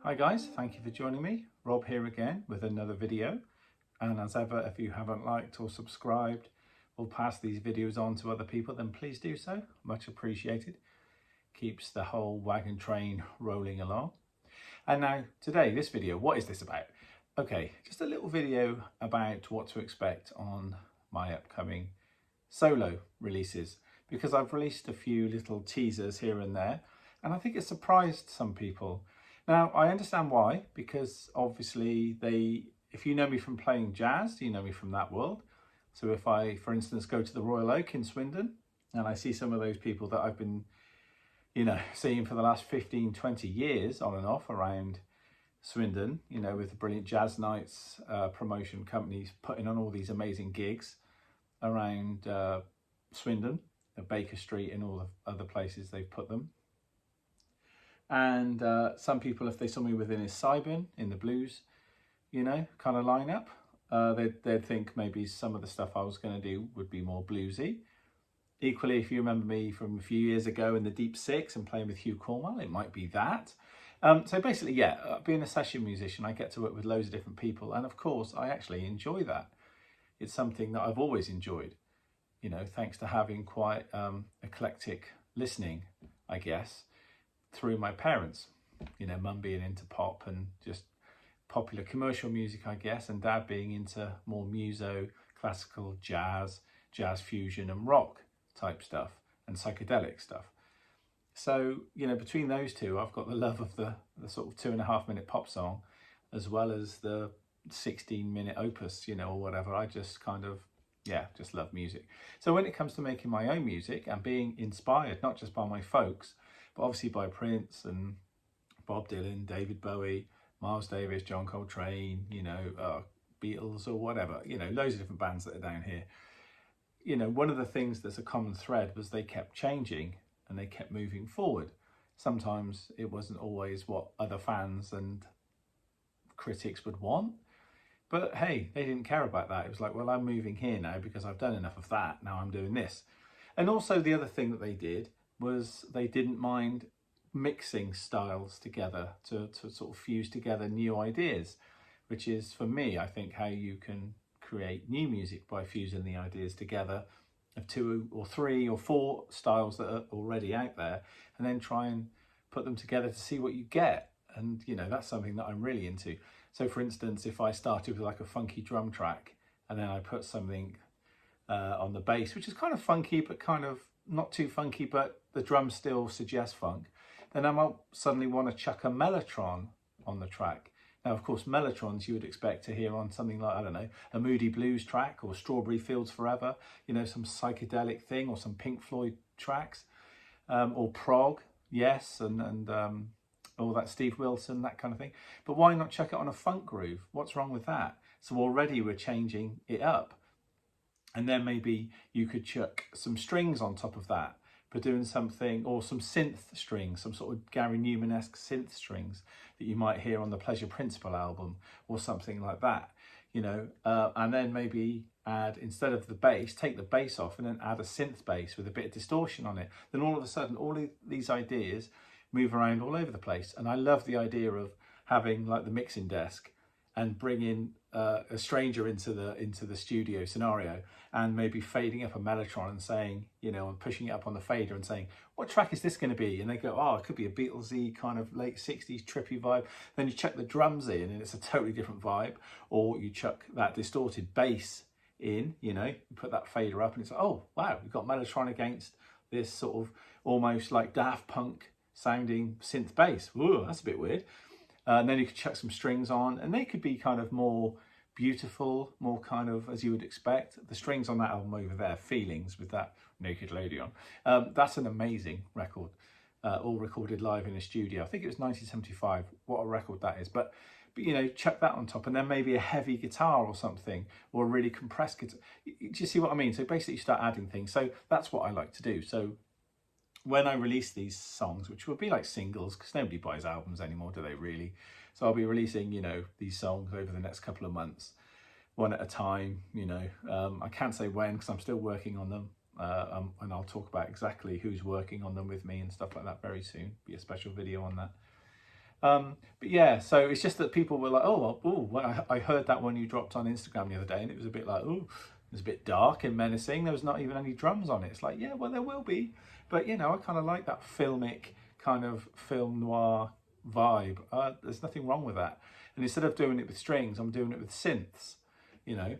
Hi guys, thank you for joining me. Rob here again with another video. And as ever, if you haven't liked or subscribed or passed these videos on to other people, then please do so. Much appreciated. Keeps the whole wagon train rolling along. And now today, this video, what is this about? Okay, just a little video about what to expect on my upcoming solo releases, because I've released a few little teasers here and there, and I think it surprised some people. Now, I understand why, because obviously if you know me from playing jazz, you know me from that world. So if I, for instance, go to the Royal Oak in Swindon and I see some of those people that I've been, seeing for the last 15, 20 years on and off around Swindon, with the brilliant Jazz Nights promotion companies putting on all these amazing gigs around Swindon, Baker Street and all the other places they've put them. And some people, if they saw me within his Cybin in the blues, kind of lineup, they'd think maybe some of the stuff I was going to do would be more bluesy. Equally, if you remember me from a few years ago in the Deep Six and playing with Hugh Cornwell, it might be that. So basically, being a session musician, I get to work with loads of different people. And of course, I actually enjoy that. It's something that I've always enjoyed, thanks to having quite eclectic listening, I guess, through my parents, mum being into pop and just popular commercial music, I guess, and dad being into more muso, classical, jazz fusion and rock type stuff and psychedelic stuff. So, between those two, I've got the love of the sort of 2.5-minute pop song, as well as the 16-minute opus, or whatever. I just kind of, just love music. So when it comes to making my own music and being inspired, not just by my folks, but obviously by Prince and Bob Dylan, David Bowie, Miles Davis, John Coltrane, Beatles or whatever, loads of different bands that are down here. One of the things that's a common thread was they kept changing and they kept moving forward. Sometimes it wasn't always what other fans and critics would want, but hey, they didn't care about that. It was like, well, I'm moving here now because I've done enough of that. Now I'm doing this. And also the other thing that they did was they didn't mind mixing styles together to sort of fuse together new ideas, which is, for me, I think, how you can create new music, by fusing the ideas together of 2 or 3 or 4 styles that are already out there, and then try and put them together to see what you get. And that's something that I'm really into. So for instance, if I started with like a funky drum track and then I put something on the bass, which is kind of funky but kind of not too funky, but the drums still suggest funk, then I might suddenly want to chuck a mellotron on the track. Now, of course, mellotrons you would expect to hear on something like, I don't know, a Moody Blues track or Strawberry Fields Forever, some psychedelic thing, or some Pink Floyd tracks, or prog, yes, and all that Steve Wilson, that kind of thing. But why not chuck it on a funk groove? What's wrong with that? So already we're changing it up. And then maybe you could chuck some strings on top of that, but doing something, or some synth strings, some sort of Gary Newman-esque synth strings that you might hear on the Pleasure Principle album or something like that, and then maybe add, instead of the bass, take the bass off and then add a synth bass with a bit of distortion on it. Then all of a sudden, all of these ideas move around all over the place. And I love the idea of having like the mixing desk and bringing a stranger into the studio scenario, and maybe fading up a mellotron and saying, and pushing it up on the fader and saying, what track is this going to be? And they go, oh, it could be a Beatlesy kind of late 60s trippy vibe. Then you chuck the drums in and it's a totally different vibe. Or you chuck that distorted bass in, you put that fader up and it's like, oh, wow, we've got mellotron against this sort of almost like Daft Punk sounding synth bass. Ooh, that's a bit weird. And then you could chuck some strings on, and they could be kind of more beautiful, more kind of as you would expect. The strings on that album over there, Feelings, with that naked lady on, that's an amazing record, all recorded live in a studio. I think it was 1975. What a record that is. But chuck that on top, and then maybe a heavy guitar or something, or a really compressed guitar. Do you see what I mean? So basically you start adding things. So that's what I like to do. So when I release these songs, which will be like singles, because nobody buys albums anymore, do they really? So I'll be releasing, these songs over the next couple of months, one at a time, I can't say when because I'm still working on them. And I'll talk about exactly who's working on them with me and stuff like that very soon. Be a special video on that. But yeah, so it's just that people were like, well, I heard that one you dropped on Instagram the other day, and it was a bit like, oh, it was a bit dark and menacing. There was not even any drums on it. It's like, yeah, well, there will be, but you know, I kind of like that filmic kind of film noir vibe. There's nothing wrong with that. And instead of doing it with strings, I'm doing it with synths, you know,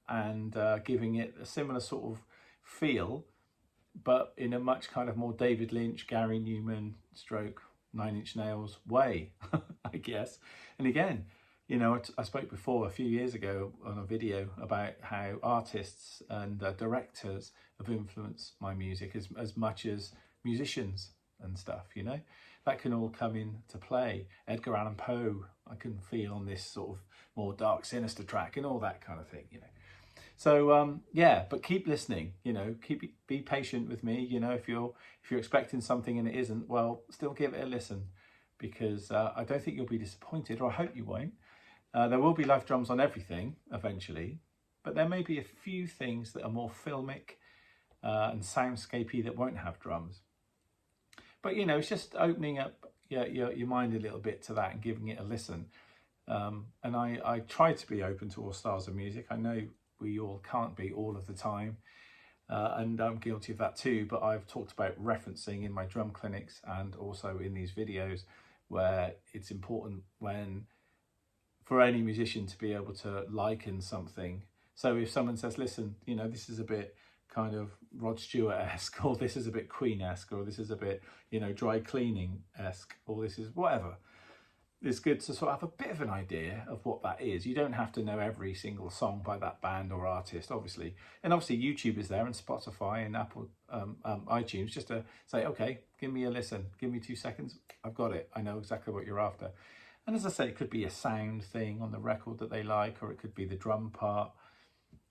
and giving it a similar sort of feel, but in a much kind of more David Lynch, Gary Newman stroke Nine Inch Nails way, I guess. And again, you know, I spoke before a few years ago on a video about how artists and directors have influenced my music as much as musicians and stuff, you know. That can all come into play. Edgar Allan Poe, I can feel on this sort of more dark, sinister track and all that kind of thing, you know. So yeah, but keep listening, you know, be patient with me. You know, if you're expecting something and it isn't, well, still give it a listen, because I don't think you'll be disappointed, or I hope you won't. There will be live drums on everything eventually, but there may be a few things that are more filmic and soundscapey that won't have drums. But you know, it's just opening up your mind a little bit to that and giving it a listen. And I try to be open to all styles of music. I know we all can't be all of the time, and I'm guilty of that too, but I've talked about referencing in my drum clinics and also in these videos, where it's important for any musician to be able to liken something. So if someone says, listen, you know, this is a bit kind of Rod Stewart-esque, or this is a bit Queen-esque, or this is a bit, you know, Dry Cleaning-esque, or this is whatever, it's good to sort of have a bit of an idea of what that is. You don't have to know every single song by that band or artist, obviously. And obviously YouTube is there, and Spotify and Apple, iTunes, just to say, okay, give me a listen, give me 2 seconds, I've got it, I know exactly what you're after. And as I say, it could be a sound thing on the record that they like, or it could be the drum part,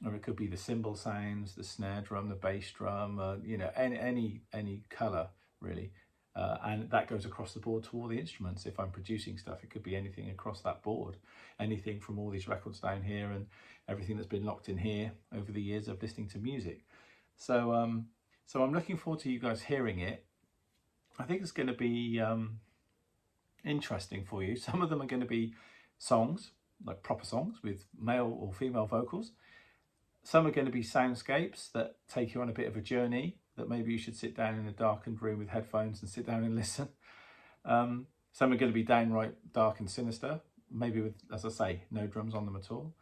or it could be the cymbal sounds, the snare drum, the bass drum, you know, any colour really. And that goes across the board to all the instruments. If I'm producing stuff, it could be anything across that board, anything from all these records down here and everything that's been locked in here over the years of listening to music. So so I'm looking forward to you guys hearing it. I think it's going to be interesting for you. Some of them are going to be songs, like proper songs with male or female vocals. Some are going to be soundscapes that take you on a bit of a journey, that maybe you should sit down in a darkened room with headphones and sit down and listen. Some are going to be downright dark and sinister, maybe with, as I say, no drums on them at all.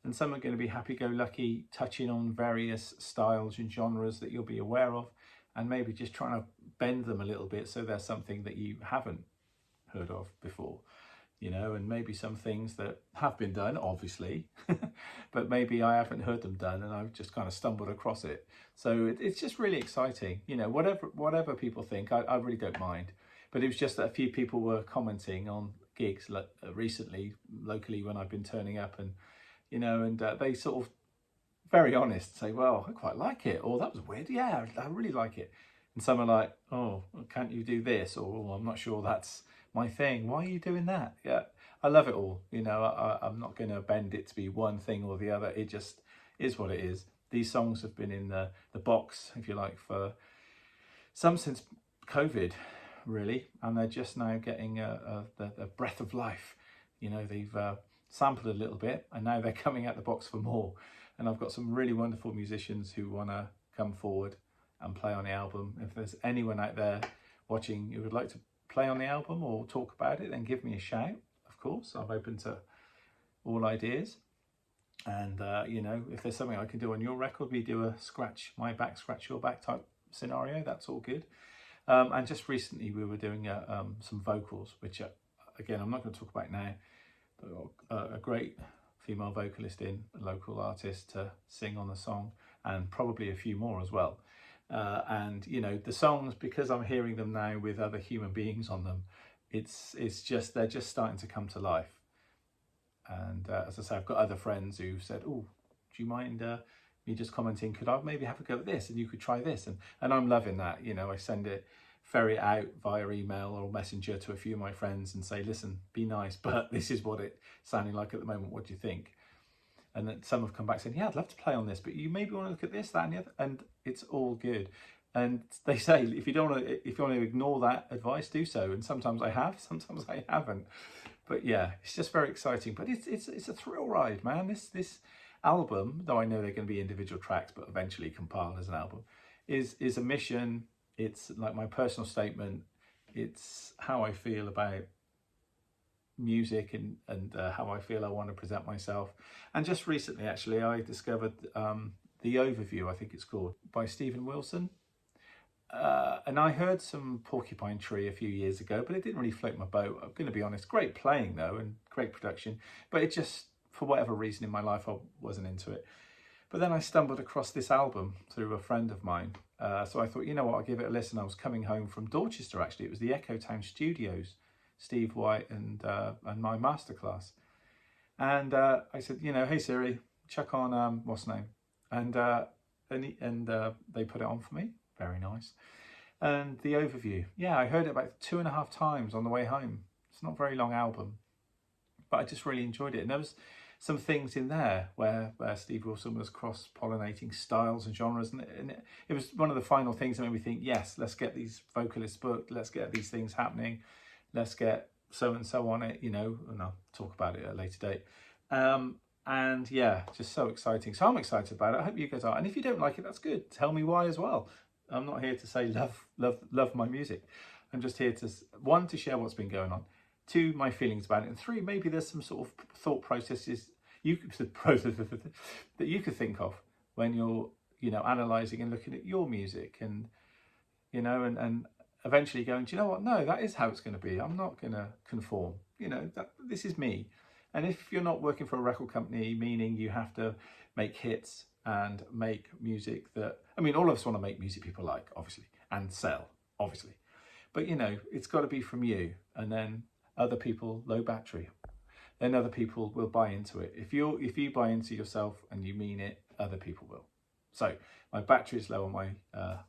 And some are going to be happy-go-lucky, touching on various styles and genres that you'll be aware of, and maybe just trying to bend them a little bit so there's something that you haven't heard of before. You know, and maybe some things that have been done, obviously, but maybe I haven't heard them done and I've just kind of stumbled across it. So it's just really exciting. You know, whatever people think, I really don't mind. But it was just that a few people were commenting on gigs recently, locally, when I've been turning up, and, you know, and they sort of, very honest, say, well, I quite like it, or that was weird, yeah, I really like it. And some are like, oh, can't you do this? Or, oh, I'm not sure that's my thing. Why are you doing that? Yeah, I love it all. You know, I'm not going to bend it to be one thing or the other. It just is what it is. These songs have been in the box, if you like, for some since COVID, really. And they're just now getting the breath of life. You know, they've sampled a little bit, and now they're coming out the box for more. And I've got some really wonderful musicians who want to come forward and play on the album. If there's anyone out there watching who would like to play on the album or talk about it, then give me a shout. Of course, I'm open to all ideas. And you know, if there's something I can do on your record, we do a scratch my back, scratch your back type scenario, that's all good. And just recently we were doing some vocals, which again, I'm not going to talk about now, but a great female vocalist in, a local artist, to sing on the song, and probably a few more as well. And you know, the songs, because I'm hearing them now with other human beings on them, it's just, they're just starting to come to life. And as I say, I've got other friends who've said, oh, do you mind me just commenting, could I maybe have a go at this, and you could try this, and I'm loving that. You know, I send it, ferry it out via email or messenger to a few of my friends and say, listen, be nice, but this is what it's sounding like at the moment, what do you think? And then some have come back saying, yeah, I'd love to play on this, but you maybe want to look at this, that and the other, and it's all good. And they say if you want to ignore that advice, do so. And sometimes I have, sometimes I haven't. But yeah, it's just very exciting. But it's a thrill ride, man. This album, though I know they're going to be individual tracks, but eventually compiled as an album, is a mission. It's like my personal statement. It's how I feel about music and how I feel I want to present myself. And just recently, actually, I discovered The Overview, I think it's called, by Stephen Wilson. And I heard some Porcupine Tree a few years ago, but it didn't really float my boat. I'm going to be honest. Great playing though, and great production, but it just, for whatever reason in my life, I wasn't into it. But then I stumbled across this album through a friend of mine. So I thought, you know what, I'll give it a listen. I was coming home from Dorchester, actually. It was the Echo Town Studios, Steve White and my masterclass. And I said, you know, hey Siri, chuck on what's the name? And they put it on for me. Very nice. And The Overview. Yeah, I heard it about 2.5 times on the way home. It's not a very long album, but I just really enjoyed it. And there was some things in there where Steve Wilson was cross-pollinating styles and genres. And it was one of the final things that made me think, yes, let's get these vocalists booked. Let's get these things happening. Let's get so-and-so on it, you know, and I'll talk about it at a later date. And yeah, just so exciting. So I'm excited about it. I hope you guys are. And if you don't like it, that's good. Tell me why as well. I'm not here to say love my music. I'm just here to, one, to share what's been going on, two, my feelings about it, and three, maybe there's some sort of thought processes that you could think of when you're, you know, analysing and looking at your music, and you know, and eventually going, do you know what? No, that is how it's going to be. I'm not going to conform. You know, this is me. And if you're not working for a record company, meaning you have to make hits and make music that, I mean, all of us want to make music people like, obviously, and sell, obviously. But, you know, it's got to be from you. And then other people, low battery, then other people will buy into it. If you buy into yourself and you mean it, other people will. So my battery is low on my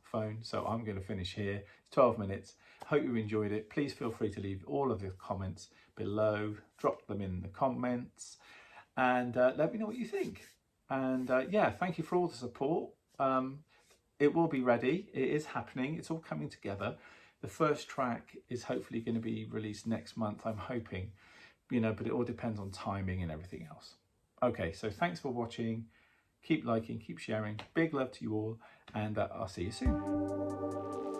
phone, so I'm going to finish here. It's 12 minutes. Hope you enjoyed it. Please feel free to leave all of the comments below. Drop them in the comments and let me know what you think. And yeah, thank you for all the support. It will be ready. It is happening. It's all coming together. The first track is hopefully going to be released next month, I'm hoping, you know, but it all depends on timing and everything else. Okay, so thanks for watching. Keep liking, keep sharing. Big love to you all, and I'll see you soon.